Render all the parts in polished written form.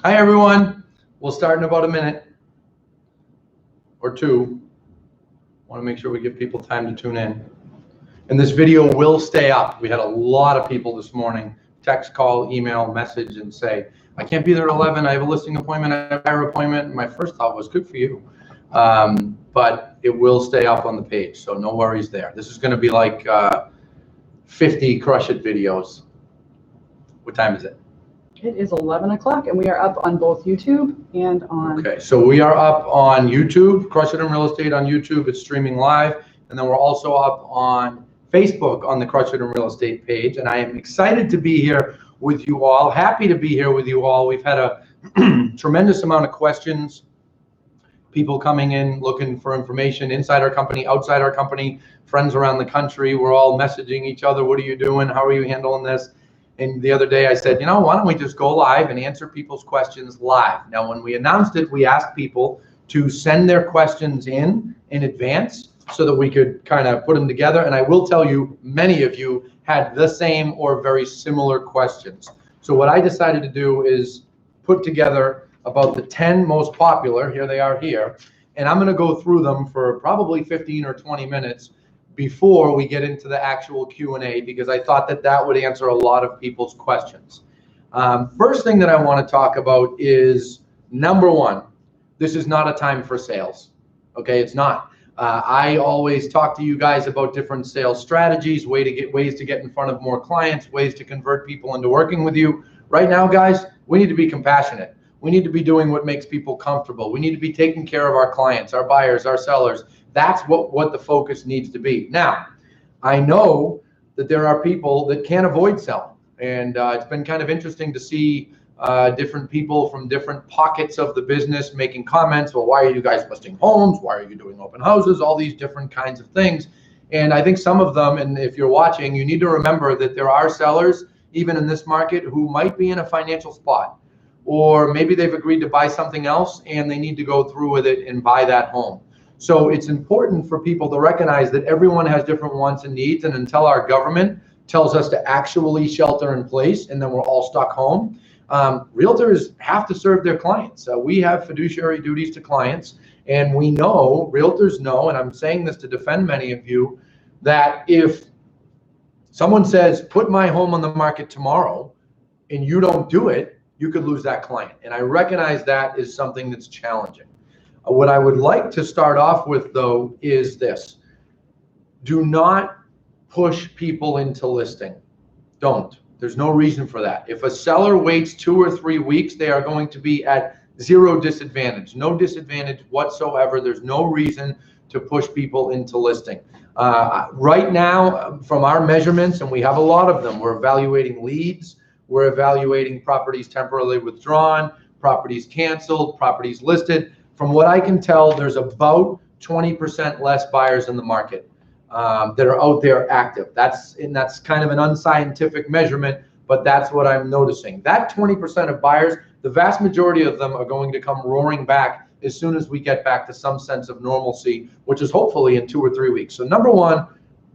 Hi everyone. We'll start in about a minute or two. Want to make sure we give people time to tune in. And this video will stay up. We had a lot of people this morning text, call, email, message, and say, I can't be there at 11. I have a listing appointment. I have a buyer appointment. My first thought was, good for you. But it will stay up on the page, so no worries there. This is going to be like 50 Crush It videos. What time is it? It is 11 o'clock, and we are up on both YouTube and on... Okay, so we are up on YouTube, Crush It in Real Estate on YouTube. It's streaming live. And then we're also up on Facebook on the Crush It in Real Estate page. And I am excited to be here with you all, happy to be here with you all. We've had a tremendous amount of questions, people coming in looking for information inside our company, outside our company, friends around the country. We're all messaging each other. What are you doing? How are you handling this? And the other day I said, you know, why don't we just go live and answer people's questions live? Now, when we announced it, we asked people to send their questions in advance so that we could kind of put them together. And I will tell you, many of you had the same or very similar questions. So what I decided to do is put together about the 10 most popular, here they are here, and I'm going to go through them for probably 15 or 20 minutes before we get into the actual Q&A, because I thought that that would answer a lot of people's questions. First thing that I want to talk about is, number one, this is not a time for sales. Okay, it's not. I always talk to you guys about different sales strategies, ways to get in front of more clients, ways to convert people into working with you. Right now, guys, we need to be compassionate. We need to be doing what makes people comfortable. We need to be taking care of our clients, our buyers, our sellers. That's what the focus needs to be. Now, I know that there are people that can't avoid selling. And it's been kind of interesting to see different people from different pockets of the business making comments. Well, why are you guys listing homes? Why are you doing open houses? All these different kinds of things. And I think some of them, and if you're watching, you need to remember that there are sellers, even in this market, who might be in a financial spot. Or maybe they've agreed to buy something else and they need to go through with it and buy that home. So it's important for people to recognize that everyone has different wants and needs. And until our government tells us to actually shelter in place and then we're all stuck home, realtors have to serve their clients. We have fiduciary duties to clients, and we know, realtors know, and I'm saying this to defend many of you, that if someone says, put my home on the market tomorrow, and you don't do it, you could lose that client. And I recognize that is something that's challenging. What I would like to start off with, though, is this. Do not push people into listing. Don't. There's no reason for that. If a seller waits 2 or 3 weeks, they are going to be at zero disadvantage, no disadvantage whatsoever. There's no reason to push people into listing. Right now, from our measurements, and we have a lot of them, we're evaluating leads, we're evaluating properties temporarily withdrawn, properties canceled, properties listed. From what I can tell, there's about 20% less buyers in the market that are out there active. That's kind of an unscientific measurement, but that's what I'm noticing. That 20% of buyers, the vast majority of them are going to come roaring back as soon as we get back to some sense of normalcy, which is hopefully in 2 or 3 weeks. So number one,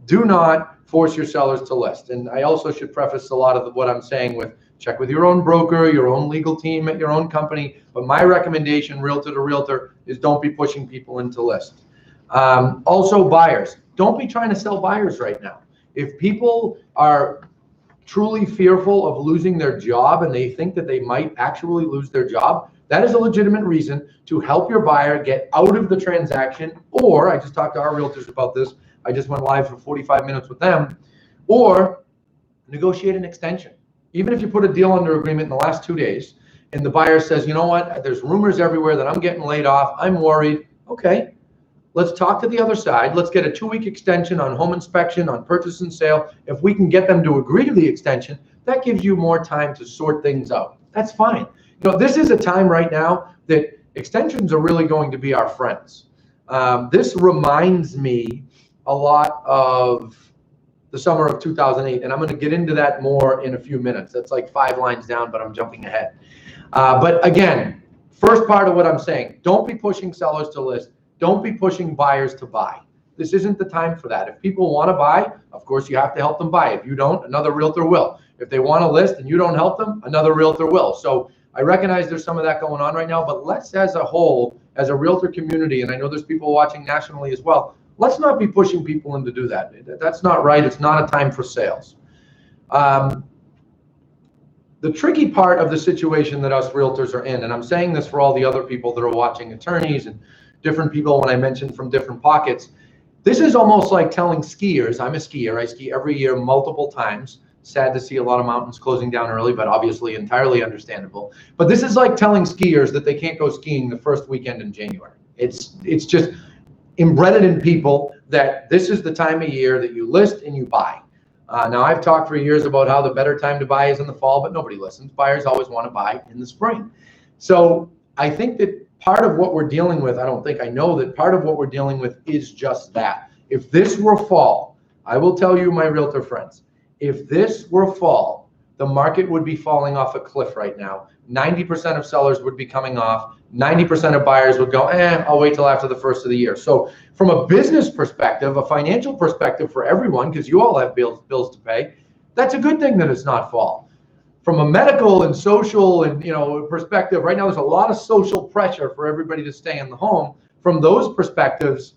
do not force your sellers to list. And I also should preface a lot of what I'm saying with check with your own broker, your own legal team at your own company. But my recommendation, realtor to realtor, is don't be pushing people into list. Also, buyers, don't be trying to sell buyers right now. If people are truly fearful of losing their job and they think that they might actually lose their job, that is a legitimate reason to help your buyer get out of the transaction. Or, I just talked to our realtors about this. I just went live for 45 minutes with them. Or negotiate an extension. Even if you put a deal under agreement in the last 2 days and the buyer says, you know what, there's rumors everywhere that I'm getting laid off, I'm worried. Okay, let's talk to the other side. Let's get a 2-week extension on home inspection, on purchase and sale. If we can get them to agree to the extension, that gives you more time to sort things out. That's fine. You know, this is a time right now that extensions are really going to be our friends. This reminds me a lot of the summer of 2008, and I'm going to get into that more in a few minutes. That's like 5 lines down, but I'm jumping ahead. But again, first part of what I'm saying, don't be pushing sellers to list. Don't be pushing buyers to buy. This isn't the time for that. If people want to buy, of course, you have to help them buy. If you don't, another realtor will. If they want to list and you don't help them, another realtor will. So I recognize there's some of that going on right now, but let's, as a whole, as a realtor community, and I know there's people watching nationally as well, let's not be pushing people in to do that. That's not right. It's not a time for sales. The tricky part of the situation that us realtors are in, and I'm saying this for all the other people that are watching, attorneys and different people when I mentioned from different pockets, this is almost like telling skiers, I'm a skier, I ski every year multiple times. Sad to see a lot of mountains closing down early, but obviously entirely understandable. But this is like telling skiers that they can't go skiing the first weekend in January. It's just embedded in people that this is the time of year that you list and you buy. Now, I've talked for years about how the better time to buy is in the fall, but nobody listens. Buyers always want to buy in the spring. So I think that part of what we're dealing with, I know that part of what we're dealing with is just that. If this were fall, I will tell you, my realtor friends, if this were fall, the market would be falling off a cliff right now. 90% of sellers would be coming off. 90% of buyers would go, I'll wait till after the first of the year. So from a business perspective, a financial perspective for everyone, because you all have bills to pay, that's a good thing that it's not fall. From a medical and social and perspective, right now there's a lot of social pressure for everybody to stay in the home. From those perspectives,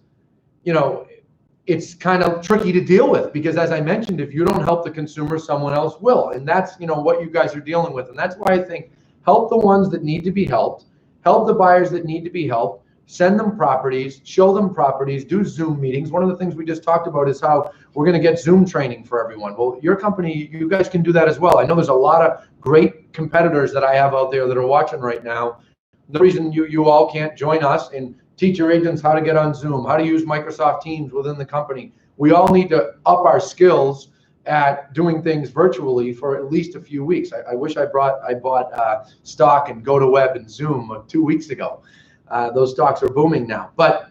it's kind of tricky to deal with, because as I mentioned, if you don't help the consumer, someone else will. And that's what you guys are dealing with. And that's why I think help the ones that need to be helped, help the buyers that need to be helped, send them properties, show them properties, do Zoom meetings. One of the things we just talked about is how we're going to get Zoom training for everyone. Well, your company, you guys can do that as well. I know there's a lot of great competitors that I have out there that are watching right now. The reason you all can't join us and teach your agents how to get on Zoom, how to use Microsoft Teams within the company. We all need to up our skills at doing things virtually for at least a few weeks. I wish I bought stock and GoToWeb and Zoom 2 weeks ago. Those stocks are booming now. But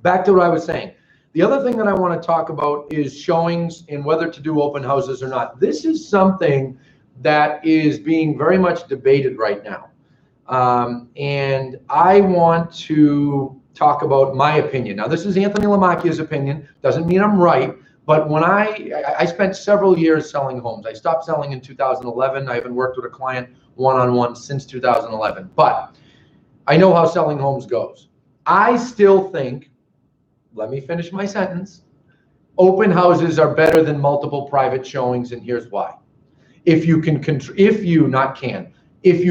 back to what I was saying. The other thing that I want to talk about is showings and whether to do open houses or not. This is something that is being very much debated right now. And I want to talk about my opinion. Now, this is Anthony Lamacchia's opinion. Doesn't mean I'm right. But when I spent several years selling homes. I stopped selling in 2011. I haven't worked with a client one-on-one since 2011. But I know how selling homes goes. I still think, let me finish my sentence, open houses are better than multiple private showings, and here's why. If you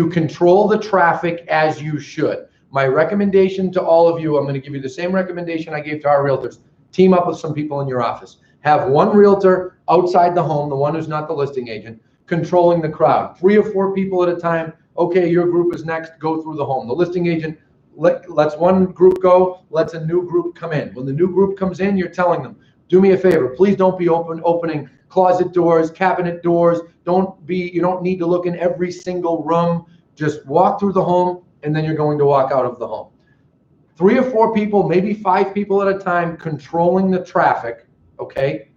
control the traffic as you should. My recommendation to all of you, I'm going to give you the same recommendation I gave to our realtors. Team up with some people in your office. Have one realtor outside the home, the one who's not the listing agent, controlling the crowd. 3 or 4 people at a time. Okay, your group is next. Go through the home. The listing agent lets one group go, lets a new group come in. When the new group comes in, you're telling them, do me a favor. Please don't be opening closet doors, cabinet doors. You don't need to look in every single room. Just walk through the home, and then you're going to walk out of the home. 3 or 4 people, maybe 5 people at a time, controlling the traffic, okay?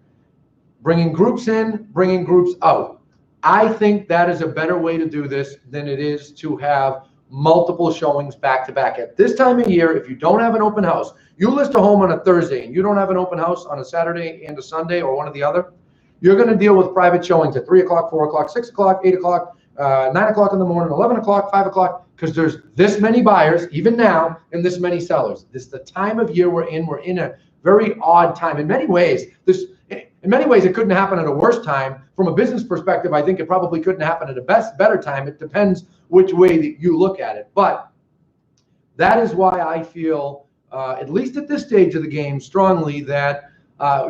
Bringing groups in, bringing groups out. I think that is a better way to do this than it is to have multiple showings back to back. At this time of year, if you don't have an open house, you list a home on a Thursday and you don't have an open house on a Saturday and a Sunday or one or the other, you're going to deal with private showings at 3 o'clock, 4 o'clock, 6 o'clock, 8 o'clock, 9 o'clock in the morning, 11 o'clock, 5 o'clock, because there's this many buyers, even now, and this many sellers. This is the time of year we're in. We're in a very odd time. In many ways, it couldn't happen at a worse time. From a business perspective, I think it probably couldn't happen at a better time. It depends which way that you look at it. But that is why I feel, at least at this stage of the game, strongly that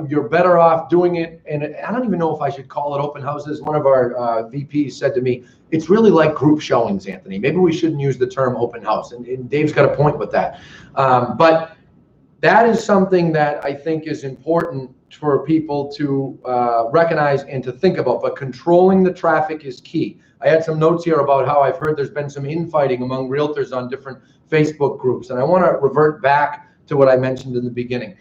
you're better off doing it. And I don't even know if I should call it open houses. One of our VPs said to me, it's really like group showings, Anthony. Maybe we shouldn't use the term open house. And Dave's got a point with that. But that is something that I think is important for people to recognize and to think about. But controlling the traffic is key. I had some notes here about how I've heard there's been some infighting among realtors on different Facebook groups. And I want to revert back to what I mentioned in the beginning.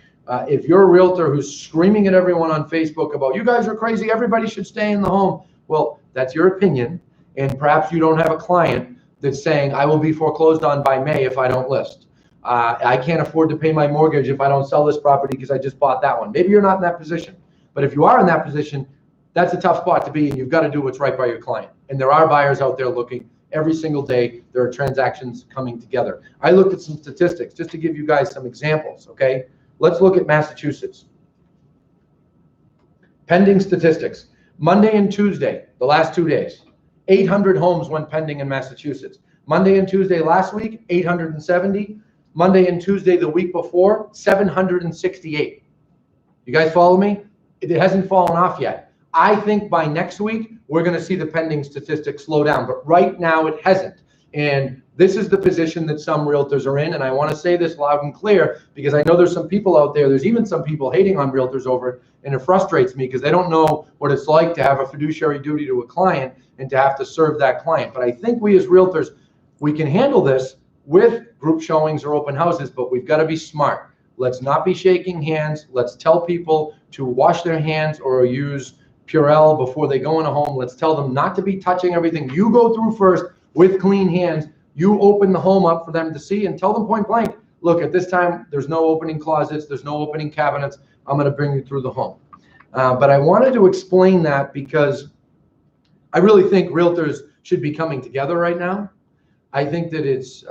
If you're a realtor who's screaming at everyone on Facebook about, you guys are crazy, everybody should stay in the home. Well, that's your opinion. And perhaps you don't have a client that's saying, I will be foreclosed on by May if I don't list. I can't afford to pay my mortgage if I don't sell this property because I just bought that one. Maybe you're not in that position. But if you are in that position, that's a tough spot to be, and you've got to do what's right by your client. And there are buyers out there looking, every single day there are transactions coming together. I looked at some statistics just to give you guys some examples, okay? Let's look at Massachusetts. Pending statistics. Monday and Tuesday, the last 2 days, 800 homes went pending in Massachusetts. Monday and Tuesday last week, 870. Monday and Tuesday the week before, 768. You guys follow me? It hasn't fallen off yet. I think by next week, we're going to see the pending statistics slow down, but right now it hasn't. And this is the position that some realtors are in, and I want to say this loud and clear because I know there's some people out there, there's even some people hating on realtors over it, and it frustrates me because they don't know what it's like to have a fiduciary duty to a client and to have to serve that client. But I think we as realtors, we can handle this with group showings or open houses, but we've got to be smart. Let's not be shaking hands. Let's tell people to wash their hands or use Purell before they go in a home. Let's tell them not to be touching everything. You go through first with clean hands. You open the home up for them to see and tell them point blank, look, at this time, there's no opening closets, there's no opening cabinets. I'm going to bring you through the home. But I wanted to explain that because I really think realtors should be coming together right now. I think that it's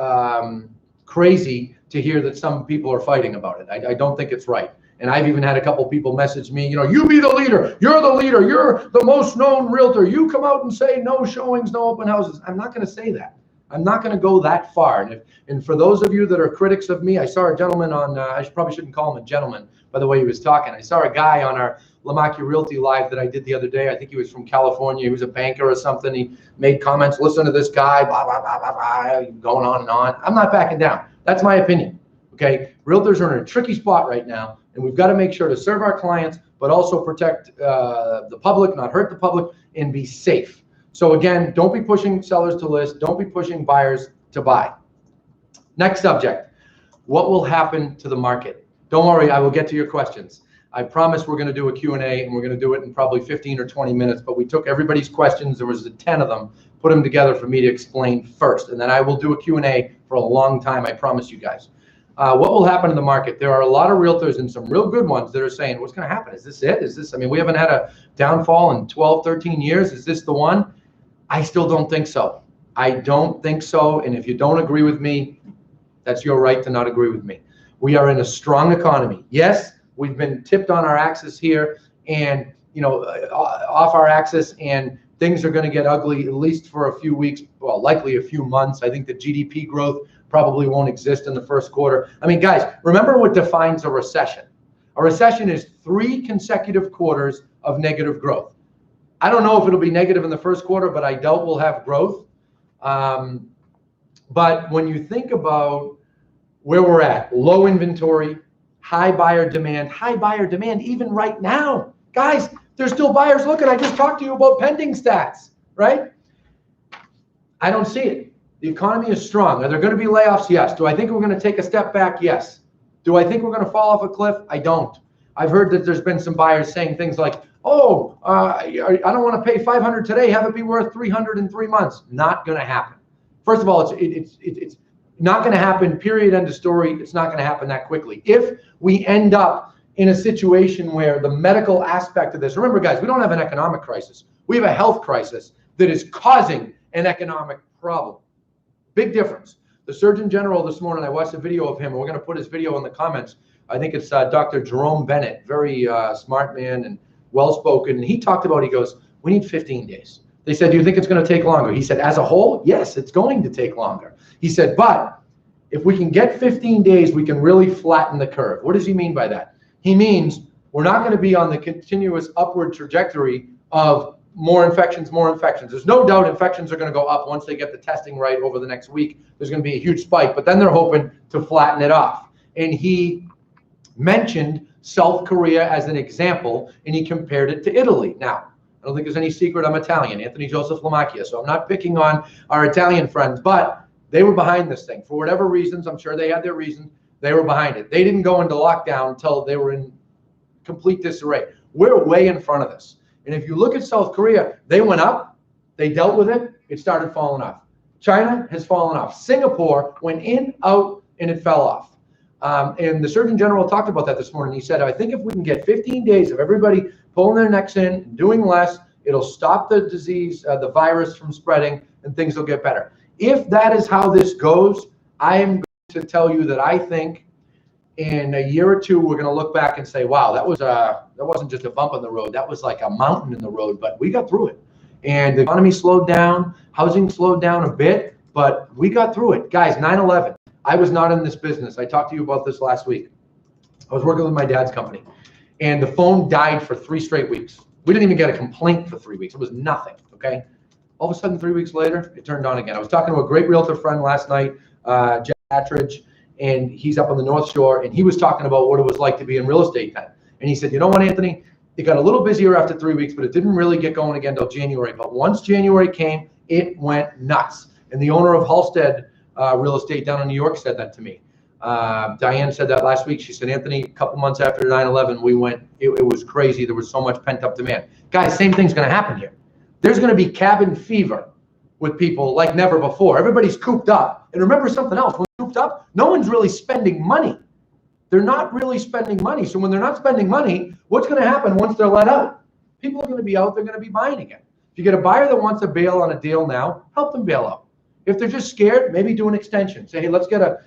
crazy to hear that some people are fighting about it. I don't think it's right. And I've even had a couple people message me, you be the leader. You're the leader. You're the most known realtor. You come out and say no showings, no open houses. I'm not going to say that. I'm not going to go that far. And for those of you that are critics of me, I saw a gentleman on, I probably shouldn't call him a gentleman by the way he was talking. I saw a guy on our Lamacchia Realty Live that I did the other day. I think he was from California. He was a banker or something. He made comments, listen to this guy, blah, blah, blah, blah, blah, going on and on. I'm not backing down. That's my opinion. Okay. Realtors are in a tricky spot right now, and we've got to make sure to serve our clients, but also protect the public, not hurt the public, and be safe. So again, don't be pushing sellers to list. Don't be pushing buyers to buy. Next subject, what will happen to the market? Don't worry, I will get to your questions. I promise we're going to do a Q&A, and we're going to do it in probably 15 or 20 minutes, but we took everybody's questions. There was 10 of them, put them together for me to explain first, and then I will do a Q&A for a long time, I promise you guys. What will happen in the market? There are a lot of realtors and some real good ones that are saying, what's going to happen? Is this it? Is this, I mean, we haven't had a downfall in 12, 13 years. Is this the one? I still don't think so. I don't think so. And if you don't agree with me, that's your right to not agree with me. We are in a strong economy. Yes, we've been tipped on our axis here and, off our axis, and things are going to get ugly at least for a few weeks, well, likely a few months. I think the GDP growth probably won't exist in the first quarter. I mean, guys, remember what defines a recession. A recession is 3 consecutive quarters of negative growth. I don't know if it'll be negative in the first quarter, but I doubt we'll have growth. But when you think about where we're at, low inventory, high buyer demand even right now. Guys, there's still buyers looking. I just talked to you about pending stats, right? I don't see it. The economy is strong. Are there going to be layoffs? Yes. Do I think we're going to take a step back? Yes. Do I think we're going to fall off a cliff? I don't. I've heard that there's been some buyers saying things like, oh, I don't want to pay $500 today, have it be worth $300 in 3 months. Not going to happen. First of all, it's not going to happen, period, end of story. It's not going to happen that quickly. If we end up in a situation where the medical aspect of this, remember guys, we don't have an economic crisis. We have a health crisis that is causing an economic problem. Big difference. The Surgeon General this morning, I watched a video of him, and we're going to put his video in the comments. I think it's Dr. Jerome Bennett, very smart man and well-spoken. And he talked about, he goes, we need 15 days. They said, do you think it's going to take longer? He said, as a whole, yes, it's going to take longer. He said, but if we can get 15 days, we can really flatten the curve. What does he mean by that? He means we're not going to be on the continuous upward trajectory of more infections. There's no doubt infections are going to go up once they get the testing right over the next week. There's going to be a huge spike, but then they're hoping to flatten it off. And he mentioned South Korea as an example, and he compared it to Italy. Now, I don't think there's any secret I'm Italian, Anthony Joseph Lamacchia, so I'm not picking on our Italian friends, but they were behind this thing. For whatever reasons, I'm sure they had their reasons, they were behind it. They didn't go into lockdown until they were in complete disarray. We're way in front of this. And if you look at South Korea, they went up, they dealt with it, it started falling off. China has fallen off. Singapore went in, out, and it fell off. And the Surgeon General talked about that this morning. He said, I think if we can get 15 days of everybody pulling their necks in, doing less, It'll stop the disease, the virus from spreading, and things will get better. If that is how this goes, I am going to tell you that I think in a year or two, we're going to look back and say, wow, that wasn't just a bump in the road. That was like a mountain in the road, but we got through it. And the economy slowed down, housing slowed down a bit, but we got through it. Guys, 9/11, I was not in this business. I talked to you about this last week. I was working with my dad's company, and the phone died for 3 straight weeks. We didn't even get a complaint for 3 weeks. It was nothing, okay? All of a sudden, 3 weeks later, it turned on again. I was talking to a great realtor friend last night, Jack Attridge, and he's up on the North Shore, and he was talking about what it was like to be in real estate then. And he said, you know what, Anthony? It got a little busier after 3 weeks, but it didn't really get going again until January. But once January came, it went nuts. And the owner of Halstead Real Estate down in New York said that to me. Diane said that last week. She said, Anthony, a couple months after 9/11, we went, it was crazy. There was so much pent up demand. Guys, same thing's going to happen here. There's going to be cabin fever with people like never before. Everybody's cooped up. And remember something else, when cooped up, no one's really spending money. They're not really spending money. So when they're not spending money, what's going to happen once they're let out? People are going to be out, they're going to be buying again. If you get a buyer that wants to bail on a deal now, help them bail out. If they're just scared, maybe do an extension. Say, hey, let's get a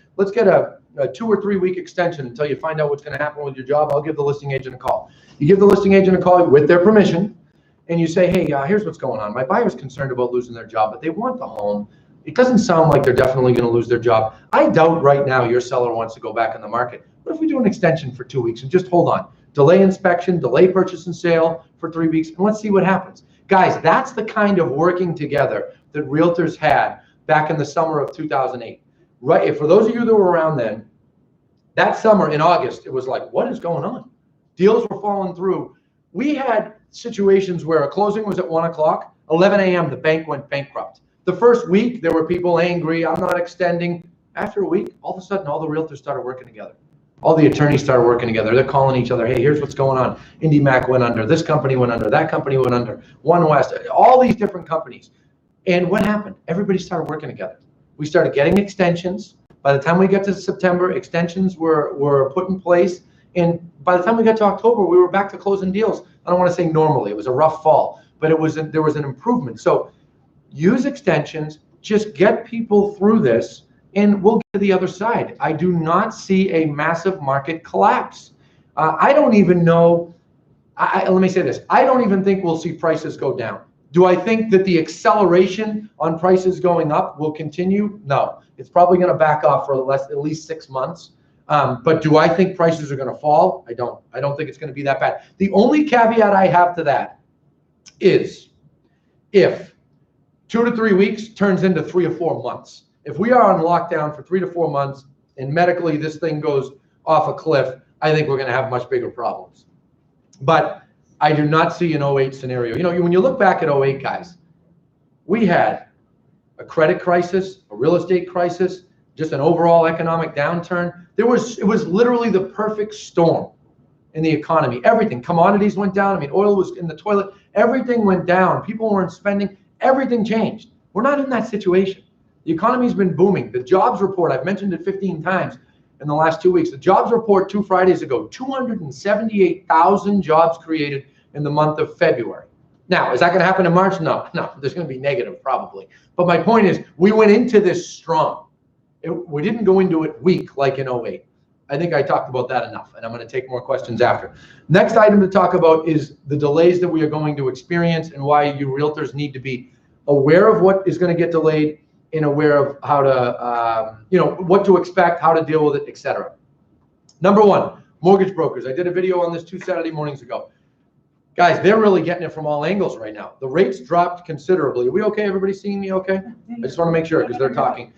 2 or 3 week extension until you find out what's going to happen with your job. I'll give the listing agent a call. You give the listing agent a call with their permission, and you say, hey, here's what's going on. My buyer's concerned about losing their job, but they want the home. It doesn't sound like they're definitely going to lose their job. I doubt right now your seller wants to go back in the market. What if we do an extension for 2 weeks and just hold on? Delay inspection, delay purchase and sale for 3 weeks, and let's see what happens. Guys, that's the kind of working together that realtors had back in the summer of 2008. Right? For those of you that were around then, that summer in August, it was like, what is going on? Deals were falling through. We had situations where a closing was at 1 o'clock, 11 a.m., the bank went bankrupt. The first week, there were people angry, I'm not extending. After a week, all of a sudden, all the realtors started working together. All the attorneys started working together. They're calling each other, hey, here's what's going on. IndyMac went under, this company went under, that company went under, One West, all these different companies. And what happened? Everybody started working together. We started getting extensions. By the time we got to September, extensions were put in place. And by the time we got to October, we were back to closing deals. I don't want to say normally. It was a rough fall, but there was an improvement. So use extensions, just get people through this, and we'll get to the other side. I do not see a massive market collapse. I don't even know, let me say this, I don't even think we'll see prices go down. Do I think that the acceleration on prices going up will continue? No, it's probably going to back off for at least 6 months. But do I think prices are going to fall? I don't. I don't think it's going to be that bad. The only caveat I have to that is if 2 to 3 weeks turns into 3 or 4 months. If we are on lockdown for 3 to 4 months and medically this thing goes off a cliff, I think we're going to have much bigger problems. But I do not see an 08 scenario. You know, when you look back at 08, guys, we had a credit crisis, a real estate crisis, just an overall economic downturn. It was literally the perfect storm in the economy. Everything, commodities went down. I mean, oil was in the toilet. Everything went down. People weren't spending. Everything changed. We're not in that situation. The economy's been booming. The jobs report, I've mentioned it 15 times in the last 2 weeks. The jobs report 2 Fridays ago, 278,000 jobs created in the month of February. Now, is that going to happen in March? No, there's going to be negative probably. But my point is, we went into this strong. We didn't go into it weak like in 08. I think I talked about that enough, and I'm going to take more questions after. Next item to talk about is the delays that we are going to experience and why you realtors need to be aware of what is going to get delayed and aware of how to, what to expect, how to deal with it, etc. Number one, mortgage brokers. I did a video on this 2 Saturday mornings ago. Guys, they're really getting it from all angles right now. The rates dropped considerably. Are we okay? Everybody seeing me okay? I just want to make sure because they're talking.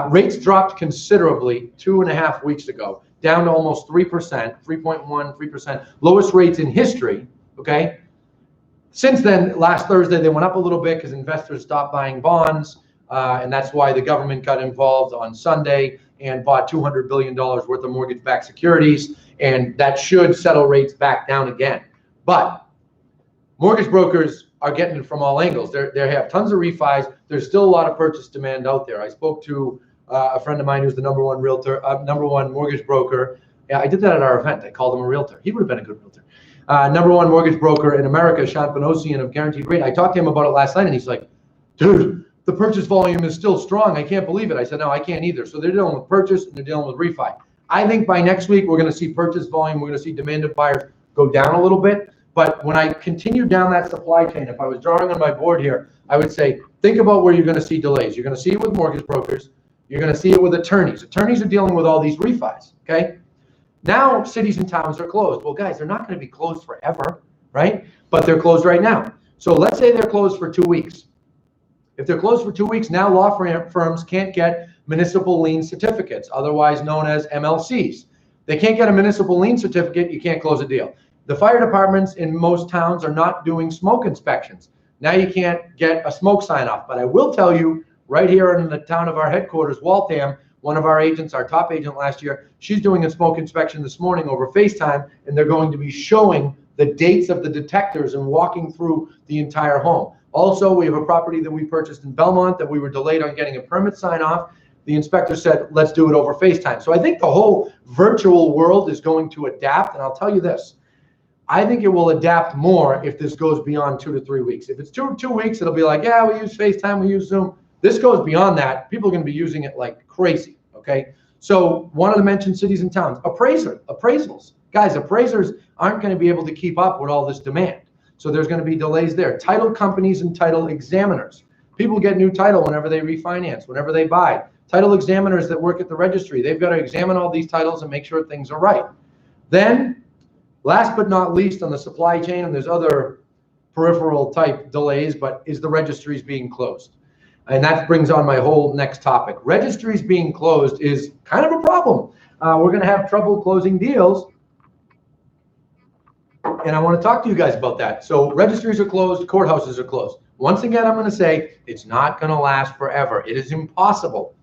Rates dropped considerably 2.5 weeks ago, down to almost 3%, 3.1, 3%. Lowest rates in history, okay? Since then, last Thursday, they went up a little bit because investors stopped buying bonds, and that's why the government got involved on Sunday and bought $200 billion worth of mortgage-backed securities, and that should settle rates back down again. But mortgage brokers are getting it from all angles. They have tons of refis. There's still a lot of purchase demand out there. I spoke to a friend of mine who's the number one mortgage broker. Yeah, I did that at our event. I called him a realtor. He would have been a good realtor. #1 mortgage broker in America, Sean Panosian of Guaranteed Rate. I talked to him about it last night, and he's like, dude, the purchase volume is still strong. I can't believe it. I said, no, I can't either. So they're dealing with purchase and they're dealing with refi. I think by next week, we're going to see purchase volume. We're going to see demand of buyers go down a little bit. But when I continue down that supply chain, if I was drawing on my board here, I would say, think about where you're going to see delays. You're going to see it with mortgage brokers. You're going to see it with attorneys. Attorneys are dealing with all these refis, okay? Now cities and towns are closed. Well, guys, they're not going to be closed forever, right? But they're closed right now. So let's say they're closed for 2 weeks. If they're closed for 2 weeks, now law firms can't get municipal lien certificates, otherwise known as MLCs. They can't get a municipal lien certificate, you can't close a deal. The fire departments in most towns are not doing smoke inspections. Now you can't get a smoke sign off. But I will tell you, right here in the town of our headquarters, Waltham, one of our agents, our top agent last year, she's doing a smoke inspection this morning over FaceTime, and they're going to be showing the dates of the detectors and walking through the entire home. Also, we have a property that we purchased in Belmont that we were delayed on getting a permit sign off. The inspector said, let's do it over FaceTime. So I think the whole virtual world is going to adapt. And I'll tell you this, I think it will adapt more if this goes beyond 2 to 3 weeks. If it's two weeks, it'll be like, yeah, we use FaceTime, we use Zoom. This goes beyond that. People are going to be using it like crazy, okay? So wanted to mention cities and towns. Appraisals. Guys, appraisers aren't going to be able to keep up with all this demand. So there's going to be delays there. Title companies and title examiners. People get new title whenever they refinance, whenever they buy. Title examiners that work at the registry, they've got to examine all these titles and make sure things are right. Then, last but not least on the supply chain, and there's other peripheral type delays, but is the registries being closed? And that brings on my whole next topic. Registries being closed is kind of a problem. We're going to have trouble closing deals. And I want to talk to you guys about that. So registries are closed, courthouses are closed. Once again, I'm going to say it's not going to last forever. It is impossible.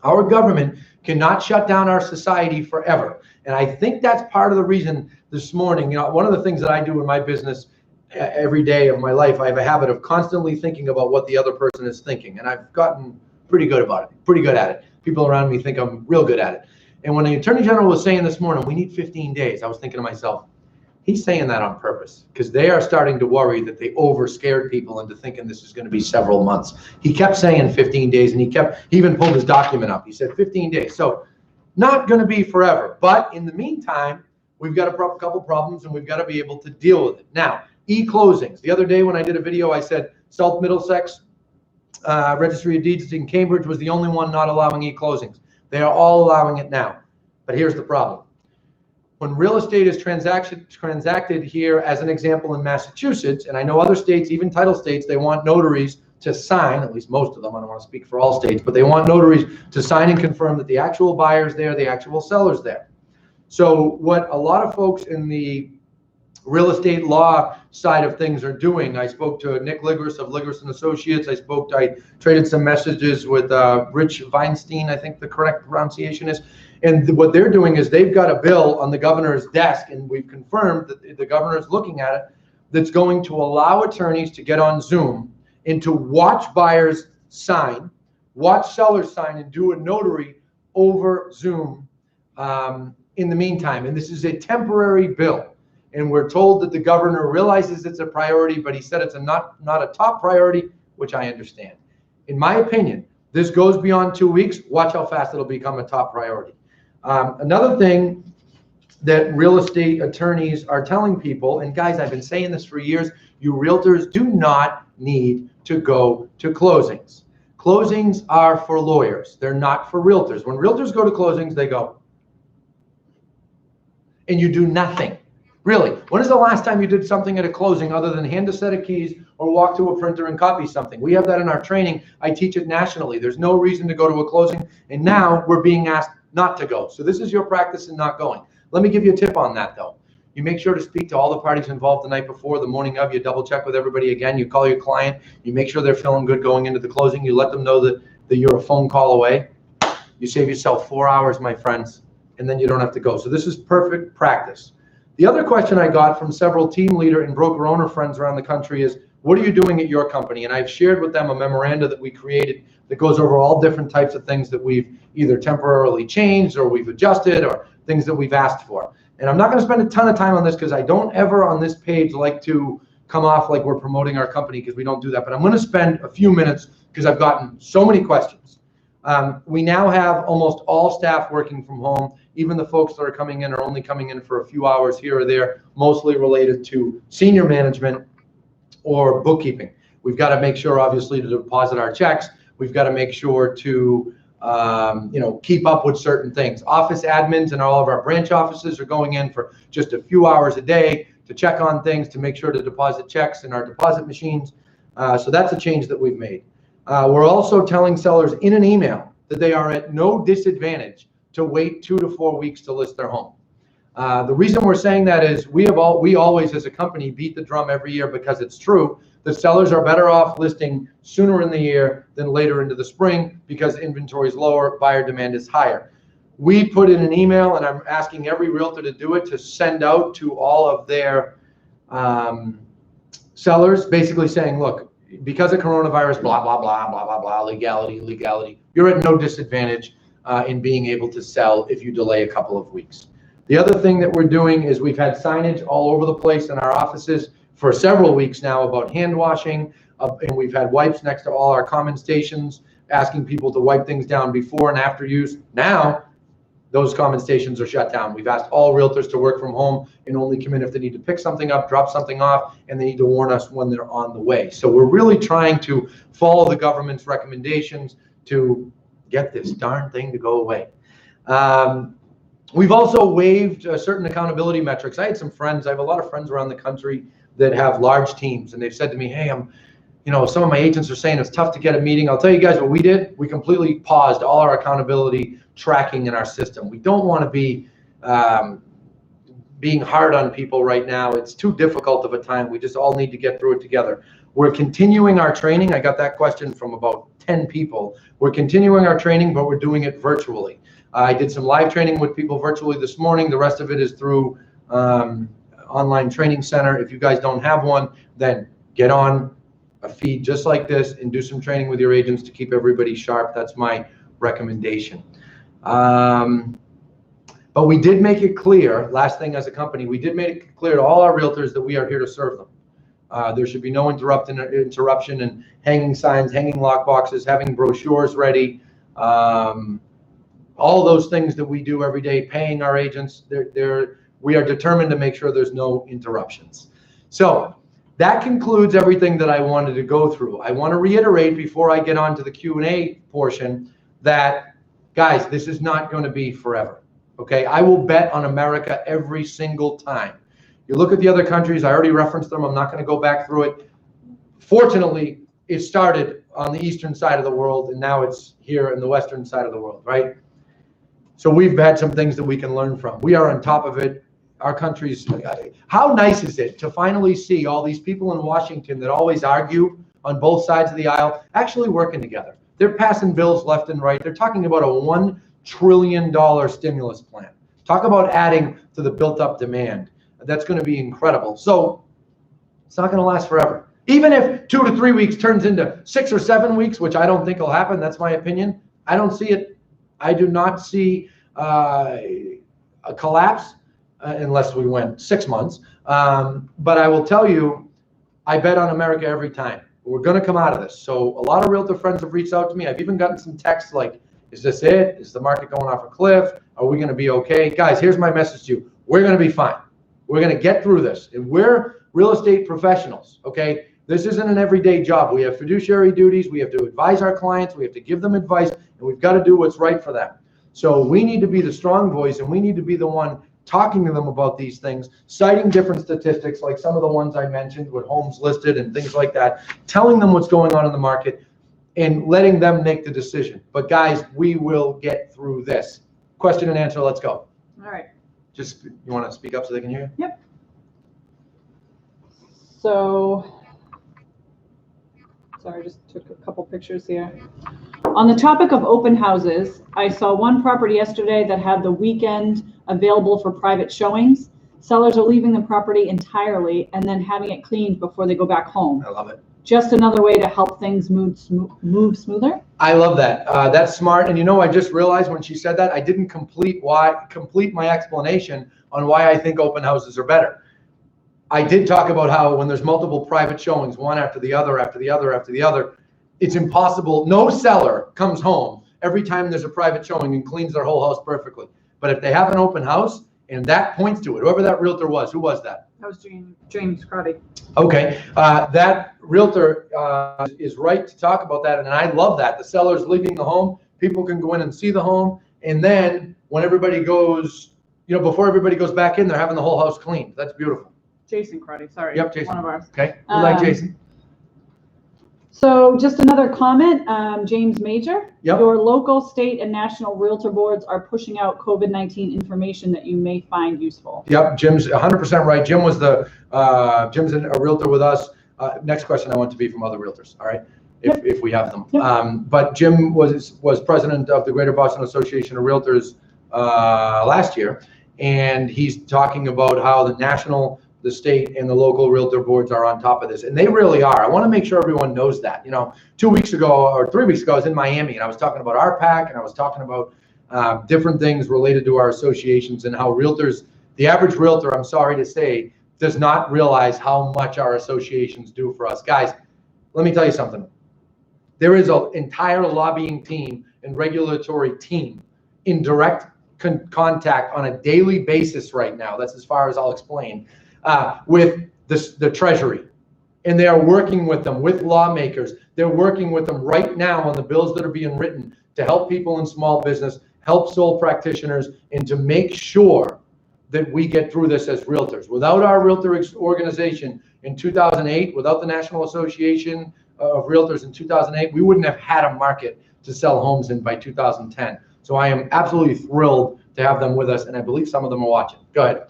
Our government cannot shut down our society forever. And I think that's part of the reason this morning, you know, one of the things that I do in my business every day of my life, I have a habit of constantly thinking about what the other person is thinking. And I've gotten pretty good about it, pretty good at it. People around me think I'm real good at it. And when the Attorney General was saying this morning, we need 15 days, I was thinking to myself, he's saying that on purpose because they are starting to worry that they over-scared people into thinking this is going to be several months. He kept saying 15 days, and he even pulled his document up. He said 15 days. So not going to be forever. But in the meantime, we've got a couple problems, and we've got to be able to deal with it. Now, e-closings. The other day when I did a video, I said South Middlesex Registry of Deeds in Cambridge was the only one not allowing e-closings. They are all allowing it now. But here's the problem. When real estate is transacted here, as an example, in Massachusetts, and I know other states, even title states, they want notaries to sign, at least most of them, I don't want to speak for all states, but they want notaries to sign and confirm that the actual buyer's there, the actual seller's there. So what a lot of folks in the real estate law side of things are doing, I spoke to Nick Ligris of Ligris and Associates. I traded some messages with Rich Weinstein, I think the correct pronunciation is. And what they're doing is they've got a bill on the governor's desk, and we've confirmed that the governor is looking at it, that's going to allow attorneys to get on Zoom and to watch buyers sign, watch sellers sign, and do a notary over Zoom in the meantime. And this is a temporary bill. And we're told that the governor realizes it's a priority, but he said it's not a top priority, which I understand. In my opinion, this goes beyond 2 weeks. Watch how fast it'll become a top priority. Another thing that real estate attorneys are telling people, and guys, I've been saying this for years, you realtors do not need to go to closings. Closings are for lawyers. They're not for realtors. When realtors go to closings, they go, and you do nothing. Really, when is the last time you did something at a closing other than hand a set of keys or walk to a printer and copy something? We have that in our training. I teach it nationally. There's no reason to go to a closing, and now we're being asked not to go. So this is your practice in not going. Let me give you a tip on that, though. You make sure to speak to all the parties involved the night before, the morning of. You double check with everybody again. You call your client. You make sure they're feeling good going into the closing. You let them know that you're a phone call away. You save yourself 4 hours, my friends, and then you don't have to go. So this is perfect practice. The other question I got from several team leader and broker owner friends around the country is, what are you doing at your company? And I've shared with them a memoranda that we created that goes over all different types of things that we've either temporarily changed or we've adjusted or things that we've asked for. And I'm not going to spend a ton of time on this because I don't ever on this page like to come off like we're promoting our company, because we don't do that. But I'm going to spend a few minutes because I've gotten so many questions. We now have almost all staff working from home. Even the folks that are coming in are only coming in for a few hours here or there, mostly related to senior management or bookkeeping. We've got to make sure, obviously, to deposit our checks. We've got to make sure to keep up with certain things. Office admins in all of our branch offices are going in for just a few hours a day to check on things, to make sure to deposit checks in our deposit machines. So that's a change that we've made. We're also telling sellers in an email that they are at no disadvantage to wait 2 to 4 weeks to list their home. The reason we're saying that is we always as a company beat the drum every year, because it's true. The sellers are better off listing sooner in the year than later into the spring, because inventory is lower, buyer demand is higher. We put in an email, and I'm asking every realtor to do it, to send out to all of their sellers, basically saying, look, because of coronavirus, blah, blah, blah, blah, blah, blah, legality, you're at no disadvantage in being able to sell if you delay a couple of weeks. The other thing that we're doing is we've had signage all over the place in our offices for several weeks now about hand washing, and we've had wipes next to all our common stations, asking people to wipe things down before and after use. Now, those common stations are shut down. We've asked all realtors to work from home and only come in if they need to pick something up, drop something off, and they need to warn us when they're on the way. So we're really trying to follow the government's recommendations to get this darn thing to go away. We've also waived certain accountability metrics. I have a lot of friends around the country that have large teams, and they've said to me, hey, some of my agents are saying it's tough to get a meeting. I'll tell you guys what we did. We completely paused all our accountability tracking in our system. We don't want to be being hard on people right now. It's too difficult of a time. We just all need to get through it together. We're continuing our training. I got that question from about 10 people. We're continuing our training, but we're doing it virtually. I did some live training with people virtually this morning. The rest of it is through online training center. If you guys don't have one, then get on a feed just like this and do some training with your agents to keep everybody sharp. That's my recommendation. But we did make it clear, last thing as a company, we did make it clear to all our realtors that we are here to serve them. There should be no interruption and hanging signs, hanging lock boxes, having brochures ready. All those things that we do every day, paying our agents, we are determined to make sure there's no interruptions. So that concludes everything that I wanted to go through. I want to reiterate before I get on to the Q&A portion that, guys, this is not going to be forever. Okay, I will bet on America every single time. You look at the other countries, I already referenced them. I'm not going to go back through it. Fortunately, it started on the eastern side of the world, and now it's here in the western side of the world, right? So we've had some things that we can learn from. We are on top of it. Our country's, how nice is it to finally see all these people in Washington that always argue on both sides of the aisle actually working together. They're passing bills left and right. They're talking about a $1 trillion stimulus plan. Talk about adding to the built-up demand. That's going to be incredible. So it's not going to last forever. Even if 2 to 3 weeks turns into 6 or 7 weeks, which I don't think will happen, that's my opinion. I don't see it. I do not see a collapse unless we went 6 months. But I will tell you, I bet on America every time. We're going to come out of this. So a lot of realtor friends have reached out to me. I've even gotten some texts like, is this it? Is the market going off a cliff? Are we going to be okay? Guys, here's my message to you. We're going to be fine. We're going to get through this. And we're real estate professionals, okay? This isn't an everyday job. We have fiduciary duties. We have to advise our clients. We have to give them advice, and we've got to do what's right for them. So we need to be the strong voice, and we need to be the one talking to them about these things, citing different statistics like some of the ones I mentioned with homes listed and things like that, telling them what's going on in the market and letting them make the decision. But guys, we will get through this. Question and answer, let's go. All right. Just, you want to speak up so they can hear you? Yep. So, sorry, I just took a couple pictures here. On the topic of open houses, I saw one property yesterday that had the weekend available for private showings. Sellers are leaving the property entirely and then having it cleaned before they go back home. I love it. just another way to help things move smoother. I love that. That's smart. And I just realized when she said that, I didn't complete my explanation on why I think open houses are better. I did talk about how when there's multiple private showings, one after the other, after the other, after the other, it's impossible. No seller comes home every time there's a private showing and cleans their whole house perfectly. But if they have an open house and that points to it, whoever that realtor was, who was that? That was James Crotty. Okay, that realtor is right to talk about that, and I love that. The seller's leaving the home, people can go in and see the home, and then when everybody goes, before everybody goes back in, they're having the whole house cleaned. That's beautiful. Jason Crotty, sorry. Yep, Jason. One of ours. Okay, we like Jason. So just another comment, James Major. Yep. Your local, state, and national realtor boards are pushing out COVID-19 information that you may find useful. Yep, Jim's 100% right. Jim's a realtor with us. Next question I want to be from other realtors, all right? If we have them. Yep. But Jim was president of the Greater Boston Association of Realtors last year, and he's talking about how the national, the state, and the local realtor boards are on top of this, and they really are. I want to make sure everyone knows that. 2 weeks ago or 3 weeks ago, I was in Miami, and I was talking about RPAC, and I was talking about different things related to our associations and how realtors, the average realtor, I'm sorry to say, does not realize how much our associations do for us. Guys, let me tell you something. There is an entire lobbying team and regulatory team in direct contact on a daily basis right now. That's as far as I'll explain. With the Treasury, and they are working with them, with lawmakers. They're working with them right now on the bills that are being written to help people in small business, help sole practitioners, and to make sure that we get through this as realtors. Without our realtor organization in 2008, without the National Association of Realtors in 2008, we wouldn't have had a market to sell homes in by 2010. So I am absolutely thrilled to have them with us, and I believe some of them are watching. Go ahead.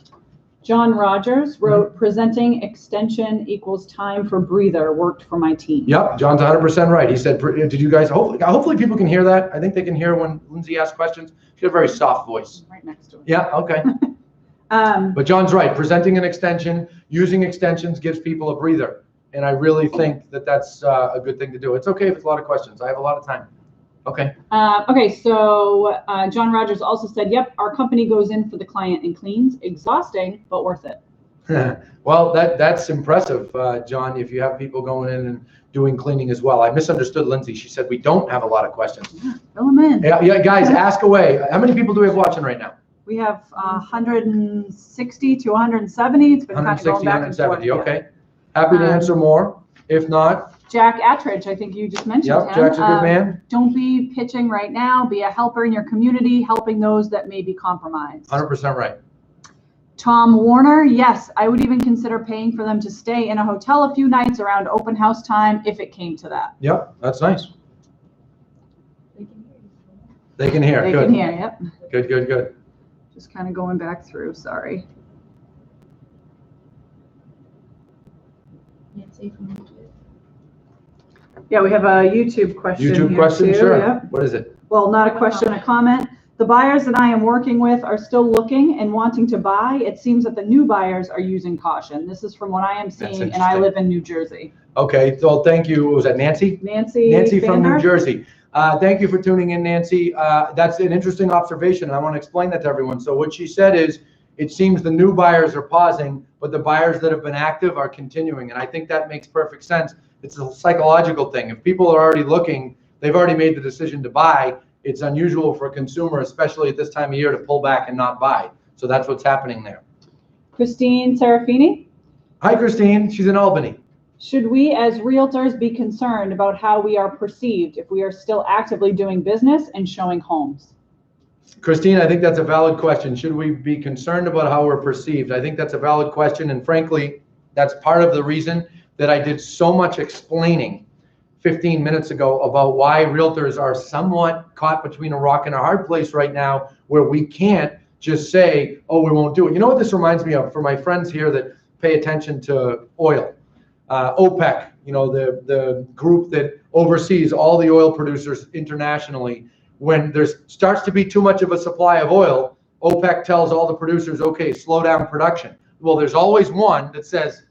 John Rogers wrote, presenting extension equals time for breather worked for my team. Yep, John's 100% right. He said, did you guys, hopefully people can hear that. I think they can hear when Lindsay asks questions. She has a very soft voice. Right next to it. Yeah, okay. But John's right. Presenting an extension, using extensions gives people a breather. And I really think that that's a good thing to do. It's okay if it's a lot of questions. I have a lot of time. Okay. Okay, so John Rogers also said, yep, our company goes in for the client and cleans. Exhausting, but worth it. Well, that's impressive, John, if you have people going in and doing cleaning as well. I misunderstood Lindsay. She said we don't have a lot of questions. Yeah, fill them in. Yeah, guys, ask away. How many people do we have watching right now? We have 160 to 170. It's been 160, kind of going back 170, and forth. okay. Happy to answer more. If not, Jack Attridge, I think you just mentioned yep, him. Jack's a good man. Don't be pitching right now. Be a helper in your community, helping those that may be compromised. 100% right. Tom Warner, yes, I would even consider paying for them to stay in a hotel a few nights around open house time if it came to that. Yep, that's nice. They can hear. They Good. can hear, yep. Good. Just kind of going back through, sorry. Yeah, we have a YouTube question. YouTube question, too. sure. Yep. What is it? Well, not a question, a comment. The buyers that I am working with are still looking and wanting to buy. It seems that the new buyers are using caution. This is from what I am seeing, and I live in New Jersey. Okay, so thank you. Was that Nancy? Nancy from Vander? New Jersey. Thank you for tuning in, Nancy. That's an interesting observation, and I want to explain that to everyone. So what she said is, it seems the new buyers are pausing, but the buyers that have been active are continuing, and I think that makes perfect sense. It's a psychological thing. If people are already looking, they've already made the decision to buy. It's unusual for a consumer, especially at this time of year, to pull back and not buy. So that's what's happening there. Christine Serafini. Hi, Christine. She's in Albany. Should we as realtors be concerned about how we are perceived if we are still actively doing business and showing homes? Christine, I think that's a valid question. Should we be concerned about how we're perceived? I think that's a valid question. And frankly, that's part of the reason that I did so much explaining 15 minutes ago about why realtors are somewhat caught between a rock and a hard place right now, where we can't just say, oh, we won't do it. You know what this reminds me of, for my friends here that pay attention to oil? OPEC, the group that oversees all the oil producers internationally. When there starts to be too much of a supply of oil, OPEC tells all the producers, okay, slow down production. Well, there's always one that says,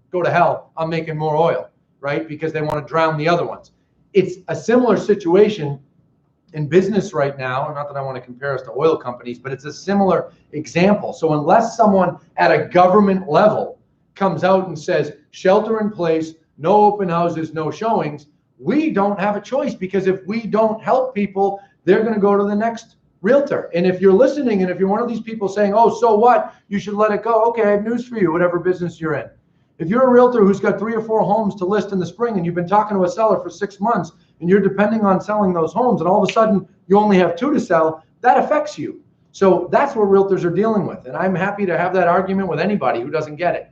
go to hell, I'm making more oil. right? Because they want to drown the other ones. It's a similar situation in business right now. Not that I want to compare us to oil companies, but it's a similar example. So unless someone at a government level comes out and says, shelter in place, no open houses, no showings, we don't have a choice, because if we don't help people, they're going to go to the next realtor. And if you're listening, and if you're one of these people saying, oh, so what? You should let it go. Okay, I have news for you, whatever business you're in. If you're a realtor who's got 3 or 4 homes to list in the spring, and you've been talking to a seller for 6 months, and you're depending on selling those homes, and all of a sudden you only have 2 to sell, that affects you. So that's what realtors are dealing with. And I'm happy to have that argument with anybody who doesn't get it.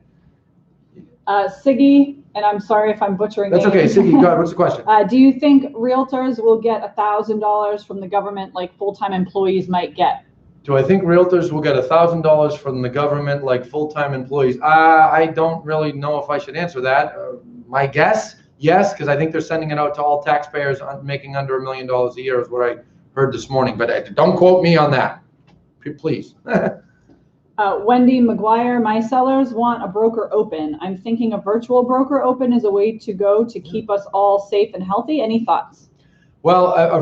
Siggy, and I'm sorry if I'm butchering names. That's okay, Siggy, go ahead, what's the question? Do you think realtors will get $1,000 from the government like full-time employees might get? Do I think realtors will get $1,000 from the government like full-time employees? I don't really know if I should answer that. My guess, yes, because I think they're sending it out to all taxpayers making under $1 million a year is what I heard this morning. But don't quote me on that, please. Wendy McGuire, my sellers want a broker open. I'm thinking a virtual broker open is a way to go to keep us all safe and healthy. Any thoughts? Well, a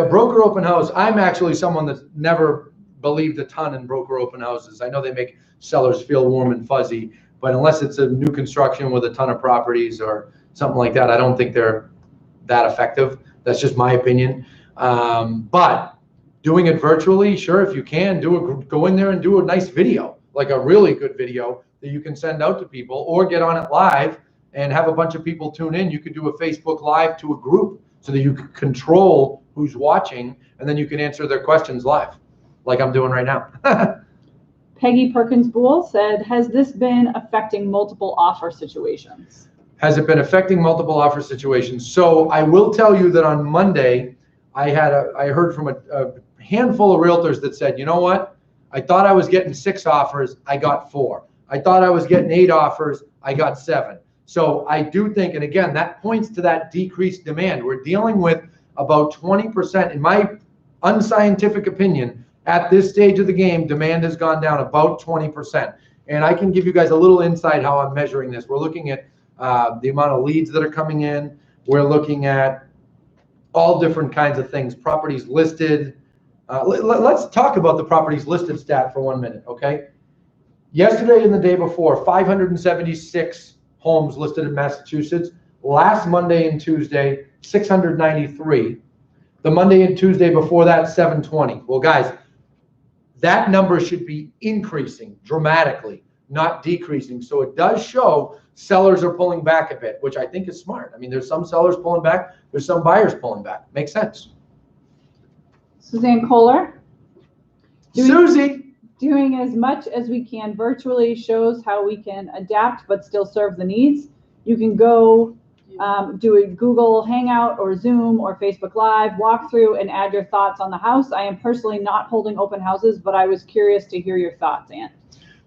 broker open house, I'm actually someone that's never believed a ton in broker open houses. I know they make sellers feel warm and fuzzy, but unless it's a new construction with a ton of properties or something like that, I don't think they're that effective. That's just my opinion. But doing it virtually, sure, if you can, go in there and do a nice video, like a really good video that you can send out to people, or get on it live and have a bunch of people tune in. You could do a Facebook Live to a group so that you can control who's watching, and then you can answer their questions live, like I'm doing right now. Peggy Perkins-Boole said, has this been affecting multiple offer situations? Has it been affecting multiple offer situations? So I will tell you that on Monday, I heard from a handful of realtors that said, you know what? I thought I was getting 6 offers, I got 4. I thought I was getting 8 offers, I got 7. So I do think, and again, that points to that decreased demand. We're dealing with about 20%, in my unscientific opinion, at this stage of the game, demand has gone down about 20%. And I can give you guys a little insight how I'm measuring this. We're looking at the amount of leads that are coming in. We're looking at all different kinds of things, properties listed. Let's talk about the properties listed stat for 1 minute, okay? Yesterday and the day before, 576 homes listed in Massachusetts. Last Monday and Tuesday, 693. The Monday and Tuesday before that, 720. Well, guys, that number should be increasing dramatically, not decreasing. So it does show sellers are pulling back a bit, which I think is smart. I mean, there's some sellers pulling back, there's some buyers pulling back. Makes sense. Suzanne Kohler. Susie. Doing as much as we can virtually shows how we can adapt but still serve the needs. You can go do a Google Hangout or Zoom or Facebook Live, walk through and add your thoughts on the house. I am personally not holding open houses, but I was curious to hear your thoughts, Ant.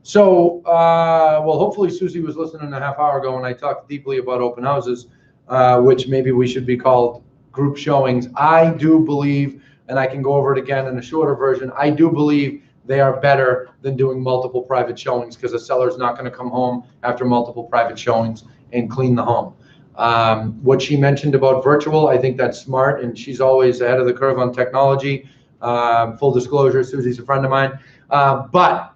So, well, hopefully Susie was listening a half hour ago when I talked deeply about open houses, which maybe we should be called group showings. I do believe, and I can go over it again in a shorter version, I do believe they are better than doing multiple private showings, because a seller's not going to come home after multiple private showings and clean the home. What she mentioned about virtual, I think that's smart, and she's always ahead of the curve on technology. Full disclosure, Susie's a friend of mine. But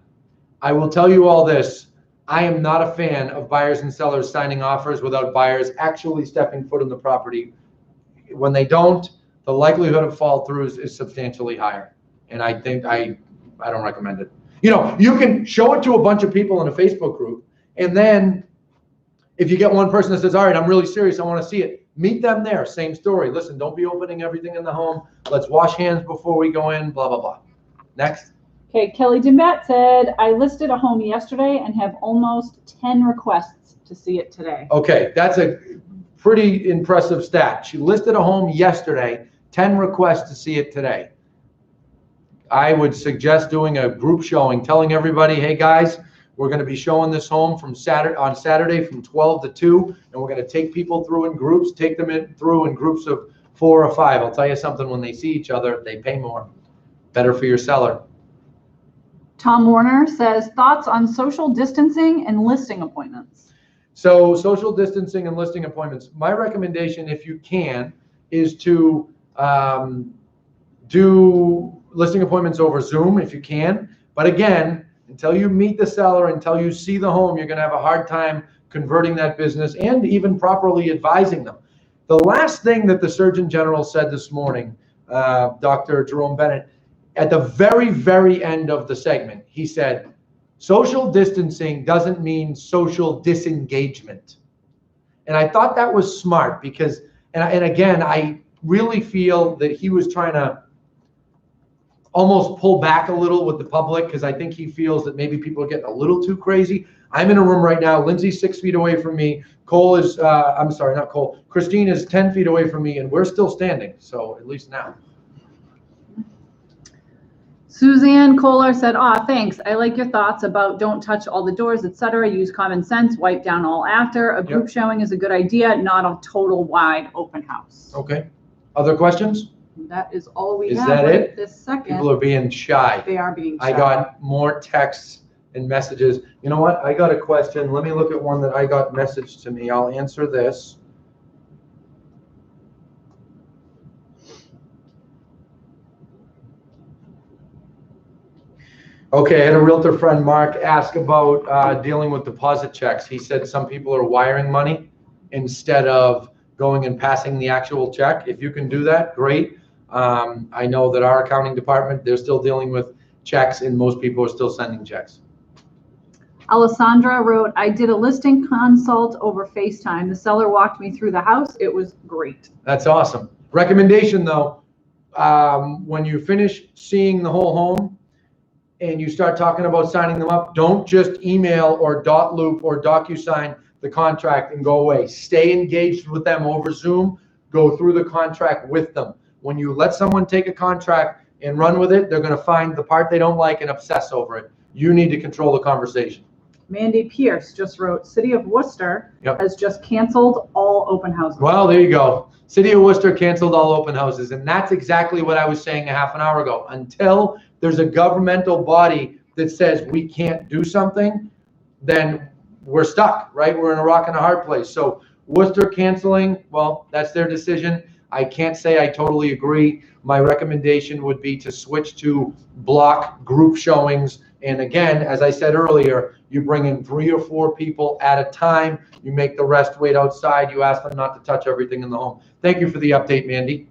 I will tell you all this. I am not a fan of buyers and sellers signing offers without buyers actually stepping foot in the property. When they don't, the likelihood of fall throughs is substantially higher. And I think I don't recommend it. You know, you can show it to a bunch of people in a Facebook group, and then if you get one person that says, all right, I'm really serious, I want to see it, meet them there. Same story. Listen, don't be opening everything in the home. Let's wash hands before we go in, blah, blah, blah. Next. Okay, Kelly Dimbat said, I listed a home yesterday and have almost 10 requests to see it today. Okay, that's a pretty impressive stat. She listed a home yesterday, 10 requests to see it today. I would suggest doing a group showing, telling everybody, hey guys, we're going to be showing this home on Saturday from 12 to 2, and we're going to take people through in groups, take them through in groups of 4 or 5. I'll tell you something, when they see each other, they pay more. Better for your seller. Tom Warner says, thoughts on social distancing and listing appointments? So social distancing and listing appointments. My recommendation, if you can, is to do listing appointments over Zoom if you can. But again, until you meet the seller, until you see the home, you're going to have a hard time converting that business and even properly advising them. The last thing that the Surgeon General said this morning, Dr. Jerome Bennett, at the very, very end of the segment, he said, social distancing doesn't mean social disengagement. And I thought that was smart because, and again, I really feel that he was trying to almost pull back a little with the public because I think he feels that maybe people are getting a little too crazy. I'm in a room right now. Lindsay's 6 feet away from me. Cole is, I'm sorry, not Cole. Christine is 10 feet away from me, and we're still standing. So at least now. Suzanne Kohler said, thanks. I like your thoughts about don't touch all the doors, etc. Use common sense, wipe down all after. A group showing is a good idea, not a total wide open house. Okay. Other questions? That is all we Is have that right it? this second. People are being shy. They are being shy. I got more texts and messages. You know what? I got a question. Let me look at one that I got messaged to me. I'll answer this. Okay, I had a realtor friend, Mark, ask about dealing with deposit checks. He said some people are wiring money instead of going and passing the actual check. If you can do that, great. I know that our accounting department, they're still dealing with checks and most people are still sending checks. Alessandra wrote, I did a listing consult over FaceTime. The seller walked me through the house. It was great. That's awesome. Recommendation though, when you finish seeing the whole home and you start talking about signing them up, don't just email or dot loop or DocuSign the contract and go away. Stay engaged with them over Zoom. Go through the contract with them. When you let someone take a contract and run with it, they're going to find the part they don't like and obsess over it. You need to control the conversation. Mandy Pierce just wrote, City of Worcester has just canceled all open houses. Well, there you go. City of Worcester canceled all open houses. And that's exactly what I was saying a half an hour ago. Until there's a governmental body that says we can't do something, then we're stuck, right? We're in a rock and a hard place. So Worcester canceling, well, that's their decision. I can't say I totally agree. My recommendation would be to switch to block group showings. And again, as I said earlier, you bring in 3 or 4 people at a time. You make the rest wait outside. You ask them not to touch everything in the home. Thank you for the update, Mandy.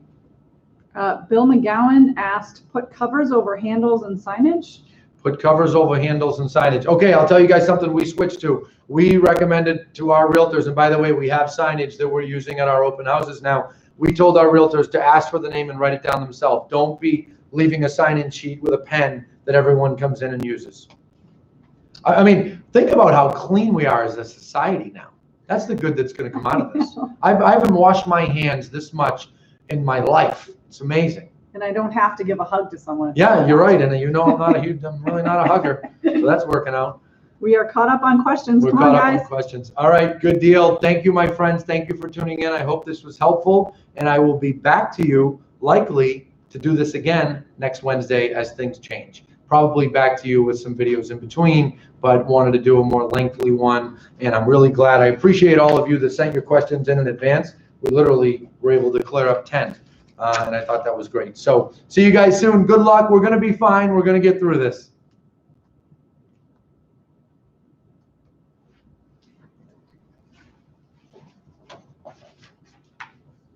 Bill McGowan asked, put covers over handles and signage. Put covers over handles and signage. Okay, I'll tell you guys something we switched to. We recommended to our realtors, and by the way, we have signage that we're using at our open houses now. We told our realtors to ask for the name and write it down themselves. Don't be leaving a sign-in sheet with a pen that everyone comes in and uses. I mean, think about how clean we are as a society now. That's the good that's going to come out of this. I haven't washed my hands this much in my life. It's amazing. And I don't have to give a hug to someone. Yeah, you're right. And you know I'm really not a hugger. So that's working out. We are caught up on questions. We're caught up on questions. All right, good deal. Thank you, my friends. Thank you for tuning in. I hope this was helpful. And I will be back to you likely to do this again next Wednesday as things change. Probably back to you with some videos in between, but wanted to do a more lengthy one. And I'm really glad. I appreciate all of you that sent your questions in advance. We literally were able to clear up 10. And I thought that was great. So see you guys soon. Good luck. We're going to be fine. We're going to get through this.